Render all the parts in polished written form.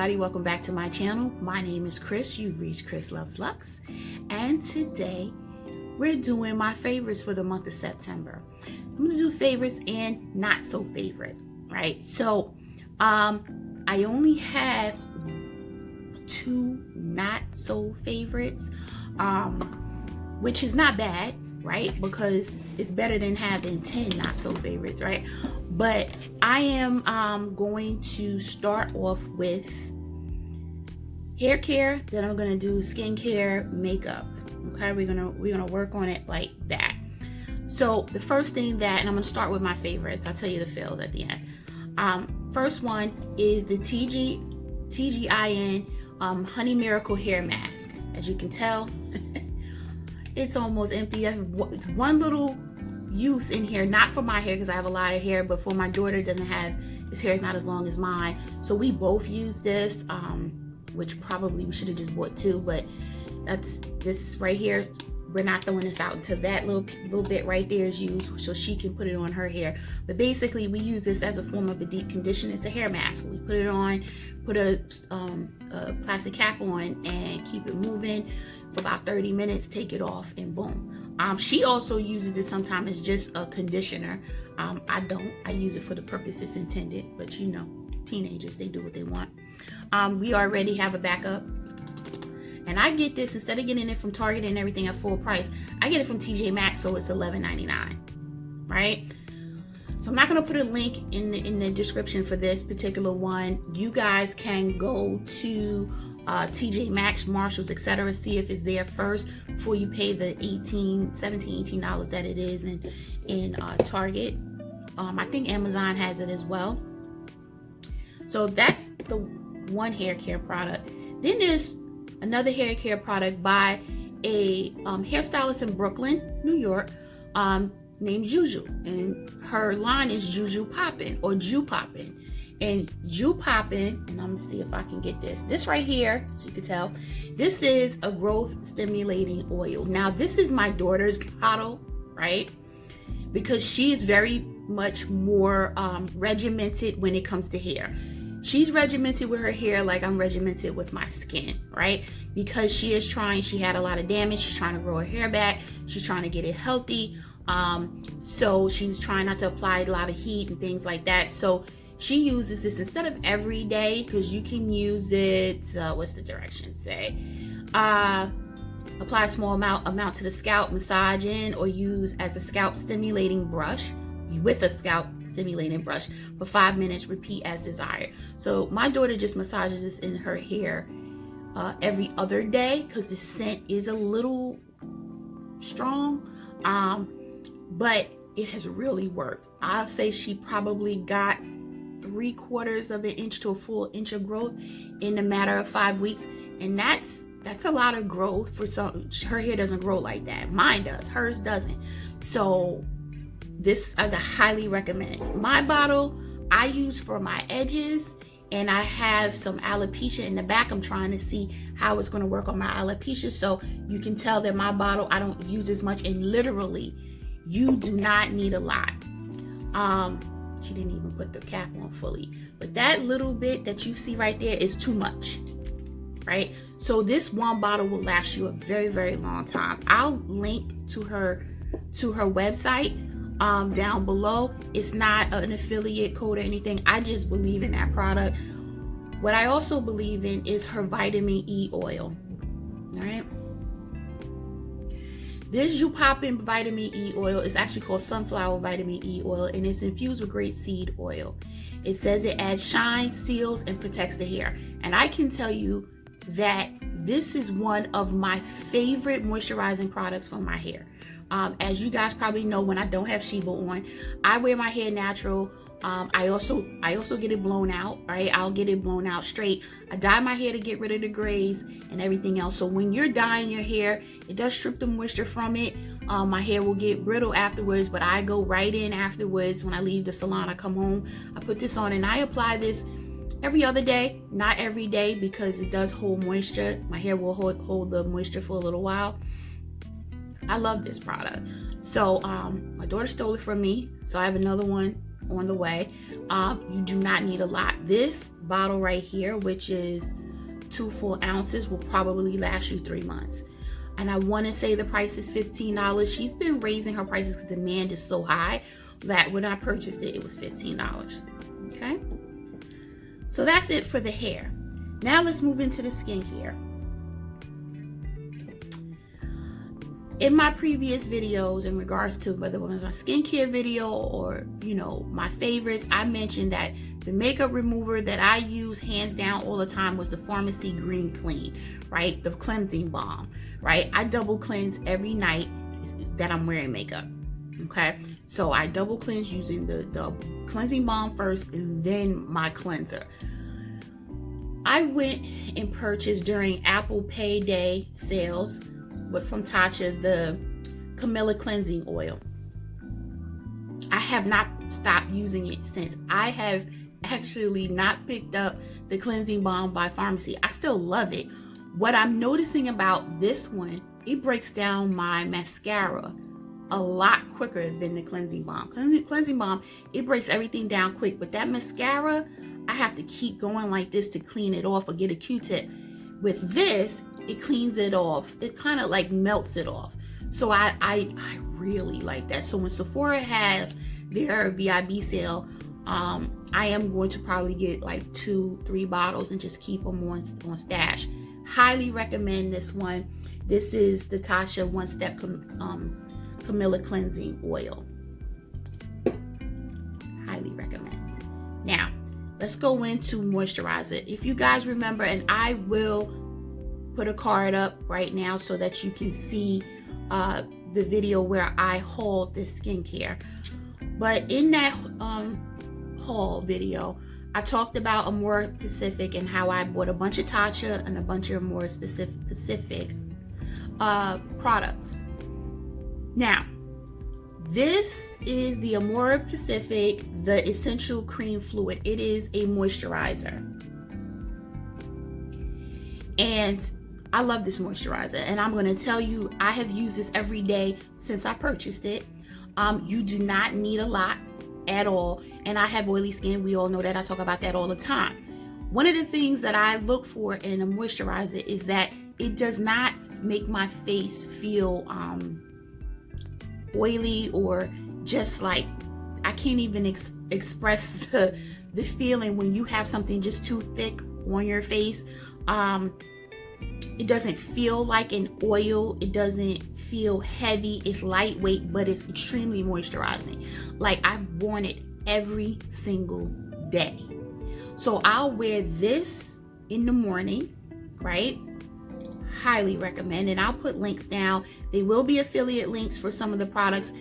everybody, welcome back to my channel. My name is Chris. You've reached Chris Loves Luxe, and today we're doing my favorites for the month of September. I'm gonna do favorites and not so favorite, right? So I only have 2 not so favorites, which is not bad, right? Because it's better than having 10 not so favorites, right? But I am going to start off with hair care, then I'm gonna do skincare, makeup. Okay, we're gonna work on it like that. So the first thing that, and I'm gonna start with my favorites. I'll tell you the fails at the end. First one is the TGIN Honey Miracle Hair Mask. As you can tell, it's almost empty. I have one little use in here, not for my hair because I have a lot of hair, but for my daughter, doesn't have, his hair is not as long as mine, so we both use this, which probably we should have just bought 2, but that's this right here. We're not throwing this out until that little bit right there is used, so she can put it on her hair. But basically we use this as a form of a deep condition. It's a hair mask. We put it on, put a plastic cap on, and keep it moving for about 30 minutes, take it off, and boom. She also uses it sometimes as just a conditioner. I don't. I use it for the purpose it's intended, but you know, teenagers, they do what they want. We already have a backup. And I get this, instead of getting it from Target and everything at full price, I get it from TJ Maxx, so it's $11.99, right? So I'm not gonna put a link in the description for this particular one. You guys can go to TJ Maxx, Marshalls, etc. See if it's there first before you pay the $17, $18 that it is in Target. I think Amazon has it as well. So that's the one hair care product. Then there's another hair care product by a hairstylist in Brooklyn, New York, named Juju, and her line is Juju Poppin or Ju Poppin. And Ju Poppin, and I'm gonna see if I can get this right here, as you can tell, this is a growth stimulating oil. Now this is my daughter's bottle, right? Because she's very much more regimented when it comes to hair. She's regimented with her hair like I'm regimented with my skin, right? Because she had a lot of damage. She's trying to grow her hair back. She's trying to get it healthy. So she's trying not to apply a lot of heat and things like that. So she uses this instead of every day, because you can use it, what's the direction say? Apply a small amount to the scalp, massage in, or use as a scalp stimulating brush with a scalp stimulating brush for 5 minutes, repeat as desired. So my daughter just massages this in her hair every other day because the scent is a little strong, but it has really worked. I'll say she probably got 3/4 of an inch to a full inch of growth in a matter of 5 weeks, and that's a lot of growth for some. Her hair doesn't grow like that. Mine does, hers doesn't. So this I highly recommend. My bottle I use for my edges, and I have some alopecia in the back. I'm trying to see how it's going to work on my alopecia, so you can tell that my bottle I don't use as much, and literally you do not need a lot. She didn't even put the cap on fully, but that little bit that you see right there is too much, right? So this one bottle will last you a very, very long time. I'll link to her website down below. It's not an affiliate code or anything. I just believe in that product. What I also believe in is her vitamin E oil. All right. This Ju Poppin vitamin E oil is actually called sunflower vitamin E oil, and it's infused with grapeseed oil. It says it adds shine, seals, and protects the hair. And I can tell you that this is one of my favorite moisturizing products for my hair. As you guys probably know, when I don't have Sheba on, I wear my hair natural. I also get it blown out, right? I'll get it blown out straight. I dye my hair to get rid of the grays and everything else. So when you're dyeing your hair, it does strip the moisture from it. My hair will get brittle afterwards, but I go right in afterwards. When I leave the salon, I come home, I put this on, and I apply this every other day, not every day, because it does hold moisture. My hair will hold the moisture for a little while. I love this product. So my daughter stole it from me, so I have another one on the way. You do not need a lot. This bottle right here, which is 2 full ounces, will probably last you 3 months. And I want to say the price is $15. She's been raising her prices because demand is so high that when I purchased it, it was $15. Okay, so that's it for the hair. Now let's move into the skincare. In my previous videos, in regards to whether it was my skincare video or, you know, my favorites, I mentioned that the makeup remover that I use hands down all the time was the Pharmacy Green Clean, right? The cleansing balm, right? I double cleanse every night that I'm wearing makeup, okay? So I double cleanse using the cleansing balm first and then my cleanser. I went and purchased during Apple Payday sales from Tacha the Camellia cleansing oil. I have not stopped using it since. I have actually not picked up the cleansing balm by Pharmacy. I still love it. What I'm noticing about this one, it breaks down my mascara a lot quicker than the cleansing balm. Cleansing balm, it breaks everything down quick, but that mascara, I have to keep going like this to clean it off or get a Q-tip. With this, it cleans it off. It kind of like melts it off. So I really like that. So when Sephora has their VIB sale, I am going to probably get like 2-3 bottles and just keep them on stash. Highly recommend this one. This is the Tasha One Step Camellia Cleansing Oil. Highly recommend. Now, let's go into moisturizer. If you guys remember, and I will put a card up right now so that you can see the video where I hauled this skincare. But in that haul video, I talked about Amorepacific and how I bought a bunch of Tacha and a bunch of more specific products. Now, this is the Amorepacific, the Essential Cream Fluid. It is a moisturizer. And I love this moisturizer. And I'm going to tell you, I have used this every day since I purchased it. You do not need a lot at all. And I have oily skin. We all know that. I talk about that all the time. One of the things that I look for in a moisturizer is that it does not make my face feel oily or just like, I can't even express the feeling when you have something just too thick on your face. It doesn't feel like an oil. It doesn't feel heavy. It's lightweight, but it's extremely moisturizing. Like, I've worn it every single day. So I'll wear this in the morning, right? Highly recommend. And I'll put links down. They will be affiliate links for some of the products.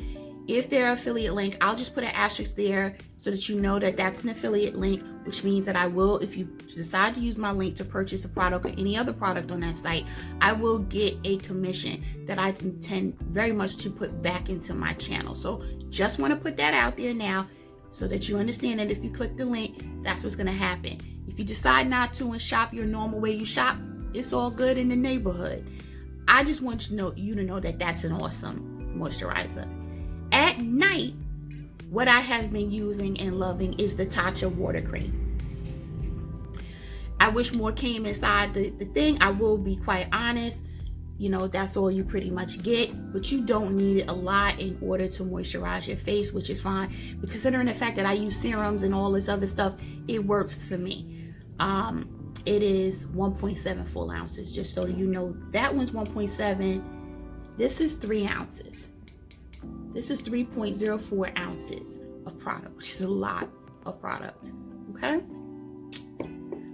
If they're affiliate link, I'll just put an asterisk there so that you know that that's an affiliate link, which means that I will, if you decide to use my link to purchase a product or any other product on that site, I will get a commission that I intend very much to put back into my channel. So just want to put that out there now so that you understand that if you click the link, that's what's going to happen. If you decide not to and shop your normal way you shop, it's all good in the neighborhood. I just want you to know that that's an awesome moisturizer. At night, what I have been using and loving is the Tacha Watercream. I wish more came inside the thing. I will be quite honest. You know, that's all you pretty much get. But you don't need a lot in order to moisturize your face, which is fine. But considering the fact that I use serums and all this other stuff, it works for me. It is 1.7 full ounces. Just so you know, that one's 1.7. This is 3 ounces. This is 3.04 ounces of product, which is a lot of product, okay?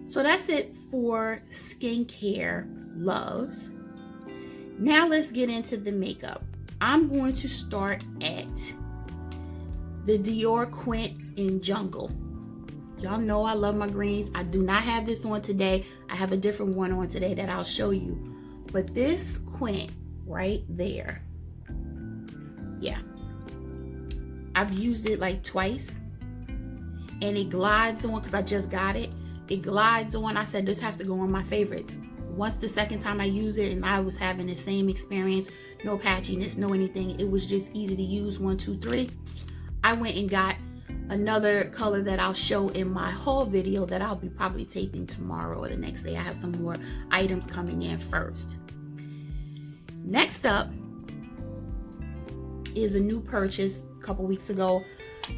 So that's it for skincare loves. Now let's get into the makeup. I'm going to start at the Dior Quint in Jungle. Y'all know I love my greens. I do not have this on today. I have a different one on today that I'll show you. But this Quint right there, yeah, I've used it like twice and it glides on because I just got it. It glides on. I said this has to go on my favorites. Once the second time I used it and I was having the same experience, no patchiness, no anything. It was just easy to use, 1, 2, 3. I went and got another color that I'll show in my haul video that I'll be probably taping tomorrow or the next day. I have some more items coming in first. Next up is a new purchase. A couple weeks ago,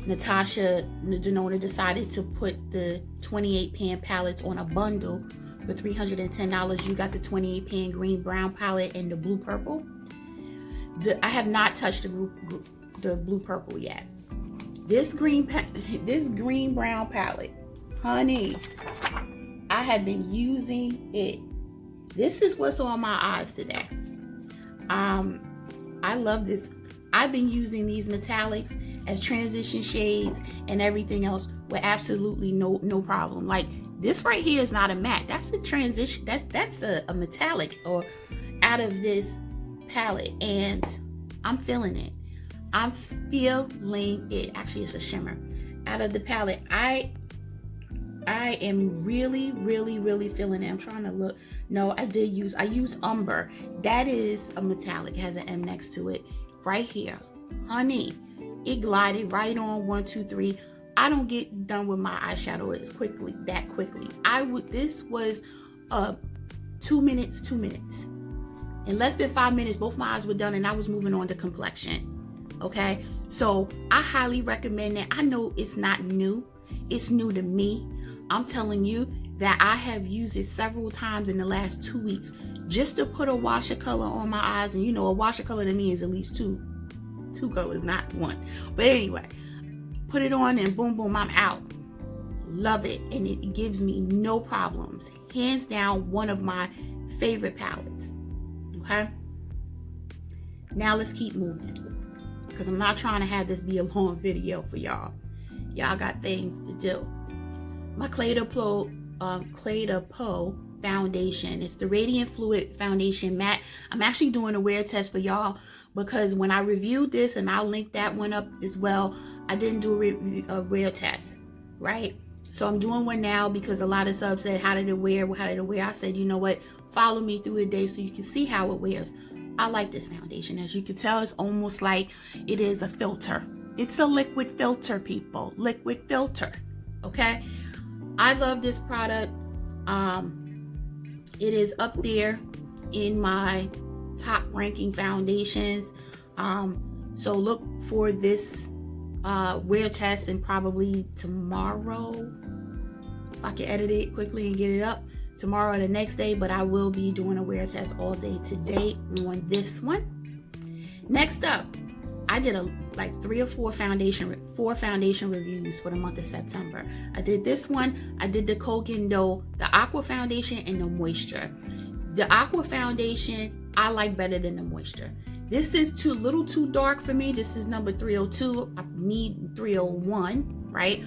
Natasha Denona decided to put the 28 pan palettes on a bundle for $310. You got the 28 pan green brown palette and the blue purple. I have not touched the blue purple yet. This green brown palette, honey, I have been using it. This is what's on my eyes today. I love this. I've been using these metallics as transition shades and everything else with absolutely no problem. Like this right here is not a matte. That's a transition. That's a metallic or out of this palette, and I'm feeling it. I'm feeling it. Actually, it's a shimmer out of the palette. I am really feeling it. I'm trying to look. No, I used Umber. That is a metallic. It has an M next to it. Right here, honey, it glided right on 1, 2, 3. I don't get done with my eyeshadow that quickly. This was 2 minutes. In less than 5 minutes, both my eyes were done and I was moving on to complexion. Okay, so I highly recommend it. I know it's not new. It's new to me. I'm telling you that I have used it several times in the last 2 weeks just to put a wash of color on my eyes. And you know, a wash of color to me is at least two colors, not one. But anyway, put it on and boom, boom, I'm out. Love it. And it gives me no problems. Hands down, one of my favorite palettes. Okay. Now let's keep moving, because I'm not trying to have this be a long video for y'all. Y'all got things to do. My Clé de Peau foundation. It's the Radiant Fluid Foundation Matte. I'm actually doing a wear test for y'all because when I reviewed this, and I'll link that one up as well, I didn't do a wear test, right? So I'm doing one now because a lot of subs said, how did it wear? I said, you know what? Follow me through the day so you can see how it wears. I like this foundation. As you can tell, it's almost like it is a filter. It's a liquid filter, people. Liquid filter. Okay? I love this product. It is up there in my top ranking foundations. So look for this wear test, and probably tomorrow, if I can edit it quickly and get it up, tomorrow or the next day. But I will be doing a wear test all day today on this one. Next up, I did like 3 or 4 foundation reviews for the month of September. I did this one, I did the Cogendo, the Aqua foundation, and the Moisture. The Aqua foundation I like better than the Moisture. This is a little too dark for me. This is number 302. I need 301, right?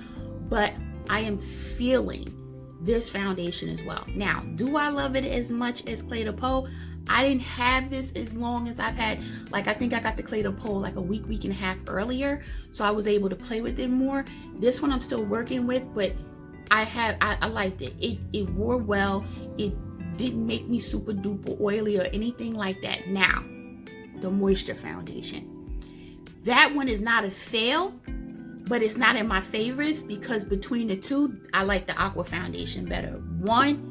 But I am feeling this foundation as well. Now, do I love it as much as Clé de Peau? I didn't have this as long as I've had, like, I think I got the Clé de Peau like a week and a half earlier, so I was able to play with it more. This one I'm still working with, but I liked it. It wore well. It didn't make me super duper oily or anything like that. Now, the Moisture foundation. That one is not a fail, but it's not in my favorites because between the two, I like the Aqua foundation better. One,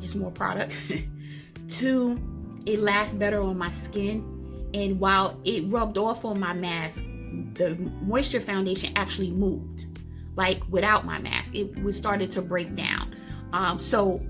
it's more product. 2, it lasts better on my skin. And while it rubbed off on my mask, the Moisture foundation actually moved. Like without my mask, it was started to break down. So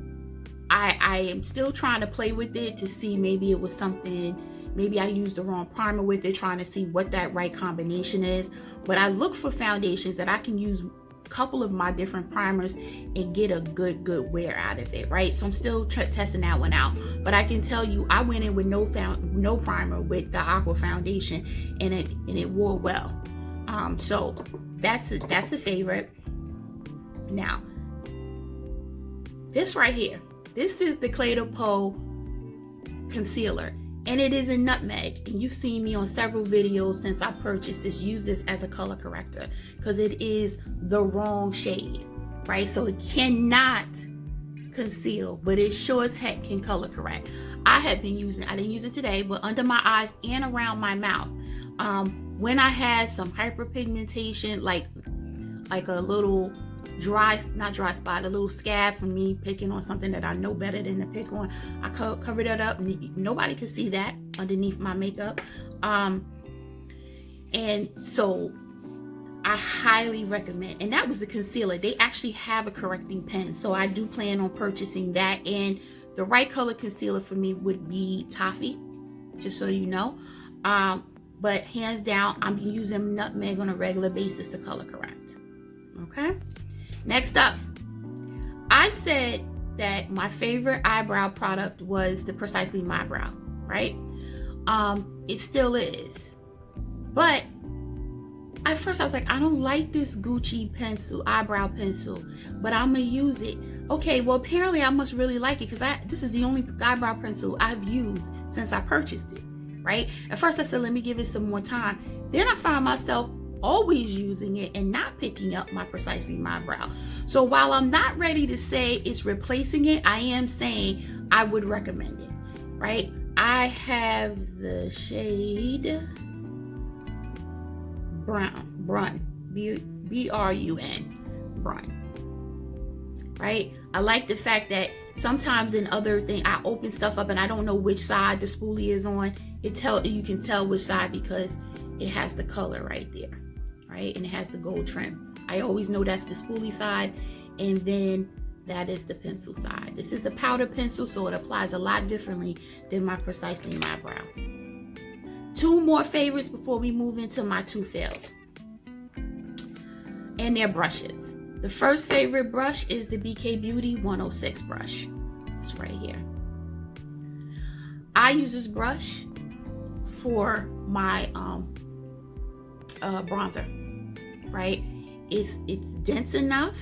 I am still trying to play with it to see maybe it was something, maybe I used the wrong primer with it, trying to see what that right combination is. But I look for foundations that I can use a couple of my different primers and get a good wear out of it, right? So I'm still testing that one out. But I can tell you, I went in with no primer with the Aqua foundation, and it wore well. So that's a favorite. Now, this right here, this is the Clé de Peau concealer, and it is in Nutmeg. And you've seen me on several videos since I purchased this, use this as a color corrector because it is the wrong shade, right? So it cannot conceal, but it sure as heck can color correct. I have been using, I didn't use it today, but under my eyes and around my mouth. when I had some hyperpigmentation, like a little not dry spot, a little scab from me picking on something that I know better than to pick on, I covered it up. Nobody could see that underneath my makeup. And so I highly recommend, and that was the concealer. They actually have a correcting pen, so I do plan on purchasing that. And the right color concealer for me would be Toffee, just so you know. But hands down, I'm using Nutmeg on a regular basis to color correct. Okay. Next up, I said that my favorite eyebrow product was the Precisely My Brow, right? It still is. But at first I was like, I don't like this Gucci pencil, eyebrow pencil, but I'm gonna use it. Okay, well apparently I must really like it, because this is the only eyebrow pencil I've used since I purchased it, right? At first I said, let me give it some more time. Then I found myself always using it and not picking up my Precisely My Brow. So while I'm not ready to say it's replacing it, I am saying I would recommend it, right? I have the shade Brun, B-R-U-N, Brun, right? I like the fact that sometimes in other things, I open stuff up and I don't know which side the spoolie is on. You can tell which side because it has the color right there, right? And it has the gold trim. I always know that's the spoolie side, and then that is the pencil side. This is a powder pencil, so it applies a lot differently than my Precisely My Brow. Two more favorites before we move into my two fails. And their brushes. The first favorite brush is the BK Beauty 106 brush. It's right here. I use this brush for my bronzer, right? It's dense enough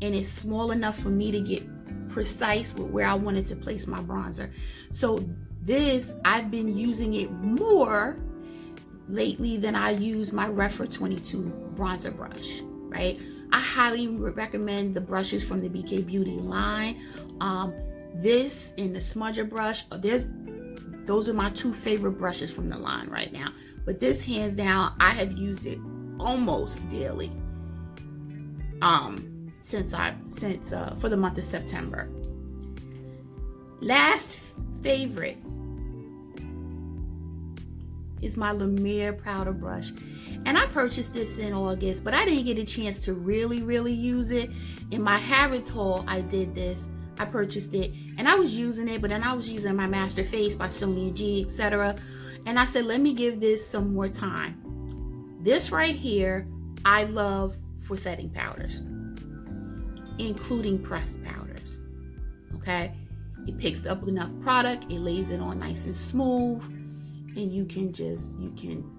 and it's small enough for me to get precise with where I wanted to place my bronzer. So this, I've been using it more lately than I use my Refer 22 bronzer brush, right? I highly recommend the brushes from the BK Beauty line. This and the smudger brush, those are my two favorite brushes from the line right now. But this, hands down, I have used it almost daily since for the month of September. Last favorite is my Mer Powder Brush. And I purchased this in August, but I didn't get a chance to really use it. In my Harrods haul, I did this. I purchased it and I was using it, but then I was using my Master Face by Sonia G, etc. And I said, let me give this some more time. This right here, I love for setting powders, including pressed powders, okay? It picks up enough product, it lays it on nice and smooth, and you can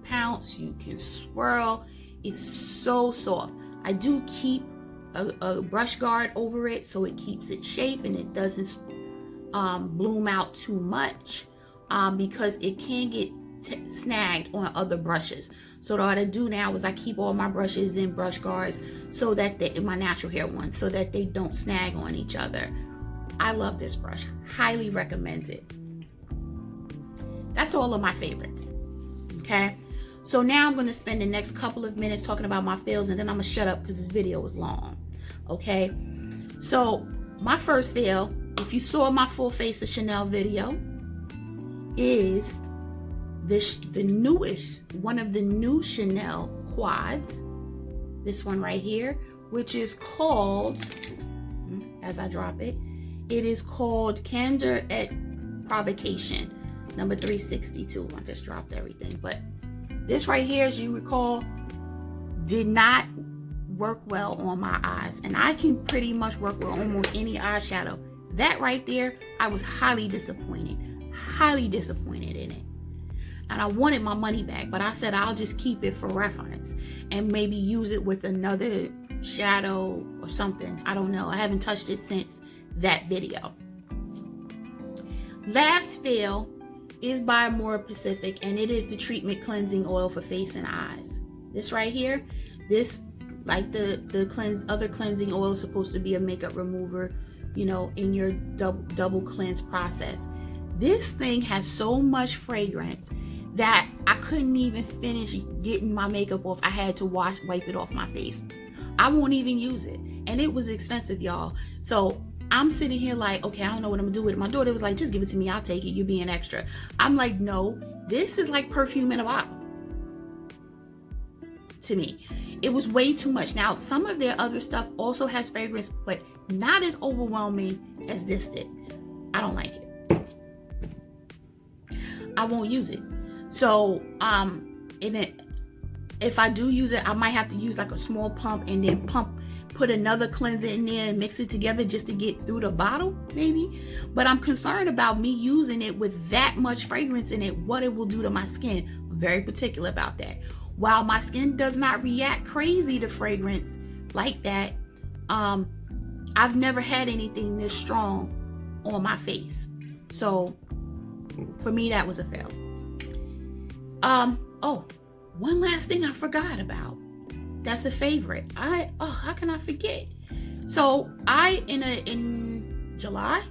pounce, you can swirl. It's so soft. I do keep a brush guard over it so it keeps its shape and it doesn't bloom out too much, because it can get snagged on other brushes. So what I do now is I keep all my brushes in brush guards so that my natural hair ones, so that they don't snag on each other. I love this brush, highly recommend it. That's all of my favorites, okay? So now I'm gonna spend the next couple of minutes talking about my fails, and then I'm gonna shut up because this video was long, okay? So my first fail, if you saw my full face of Chanel video, is the newest, one of the new Chanel quads, this one right here, which is called, as I drop it, it is called Candor et Provocation, number 362. I just dropped everything, but this right here, as you recall, did not work well on my eyes, and I can pretty much work with almost any eyeshadow. That right there, I was highly disappointed in it. And I wanted my money back, but I said I'll just keep it for reference and maybe use it with another shadow or something. I don't know. I haven't touched it since that video. Last fail is by Amorepacific, and it is the treatment cleansing oil for face and eyes. This right here, this, like the other cleansing oil, is supposed to be a makeup remover, you know, in your double cleanse process. This thing has so much fragrance that I couldn't even finish getting my makeup off. I had to wipe it off my face. I won't even use it. And it was expensive, y'all. So I'm sitting here like, okay, I don't know what I'm gonna do with it. My daughter was like, just give it to me, I'll take it, you're being extra. I'm like, no, this is like perfume in a bottle to me. It was way too much. Now, some of their other stuff also has fragrance, but not as overwhelming as this did. I don't like it. I won't use it. So, if I do use it, I might have to use like a small pump and then put another cleanser in there and mix it together just to get through the bottle, maybe. But I'm concerned about me using it with that much fragrance in it, what it will do to my skin. I'm very particular about that. While my skin does not react crazy to fragrance like that, I've never had anything this strong on my face. So for me, that was a fail. Oh, one last thing I forgot about. That's a favorite. How can I forget? So in July,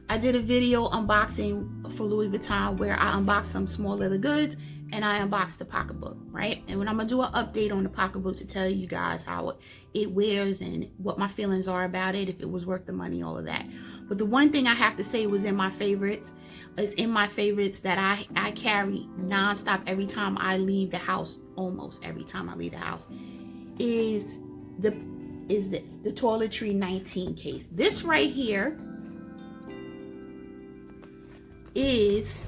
I did a video unboxing for Louis Vuitton where I unboxed some small leather goods and I unboxed the pocketbook, right? And when I'm gonna do an update on the pocketbook to tell you guys how it wears and what my feelings are about it, if it was worth the money, all of that. But the one thing I have to say was in my favorites, that I carry nonstop every time I leave the house, almost every time I leave the house, is the Toiletry 19 case. This right here is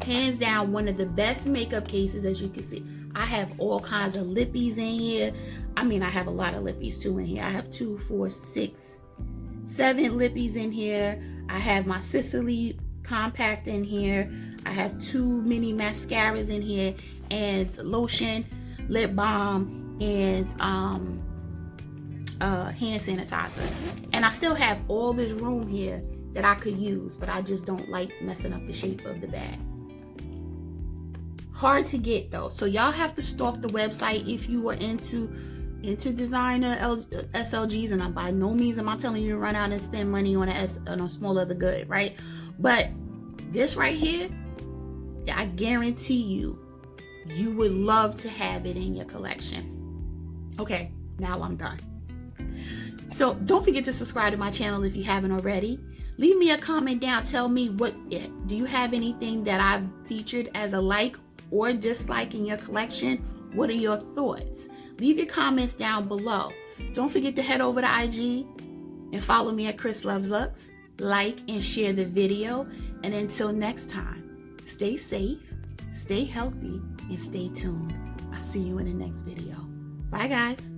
hands down one of the best makeup cases. As you can see, I have all kinds of lippies in here. I mean, I have a lot of lippies too in here. I have 2, 4, 6, 7 lippies in here. I have my Sicily compact in here. I have 2 mini mascaras in here, and lotion, lip balm, and hand sanitizer. And I still have all this room here that I could use, but I just don't like messing up the shape of the bag. Hard to get though, so y'all have to stalk the website if you are into designer SLGs. And by no means am I telling you to run out and spend money on a small leather good, right? But this right here, I guarantee you would love to have it in your collection. Okay, now I'm done. So don't forget to subscribe to my channel if you haven't already. Leave me a comment down. Tell me, do you have anything that I've featured as a like or dislike in your collection? What are your thoughts? Leave your comments down below. Don't forget to head over to IG and follow me at Chris Loves Lux. Like and share the video. And until next time, stay safe, stay healthy, and stay tuned. I'll see you in the next video. Bye, guys.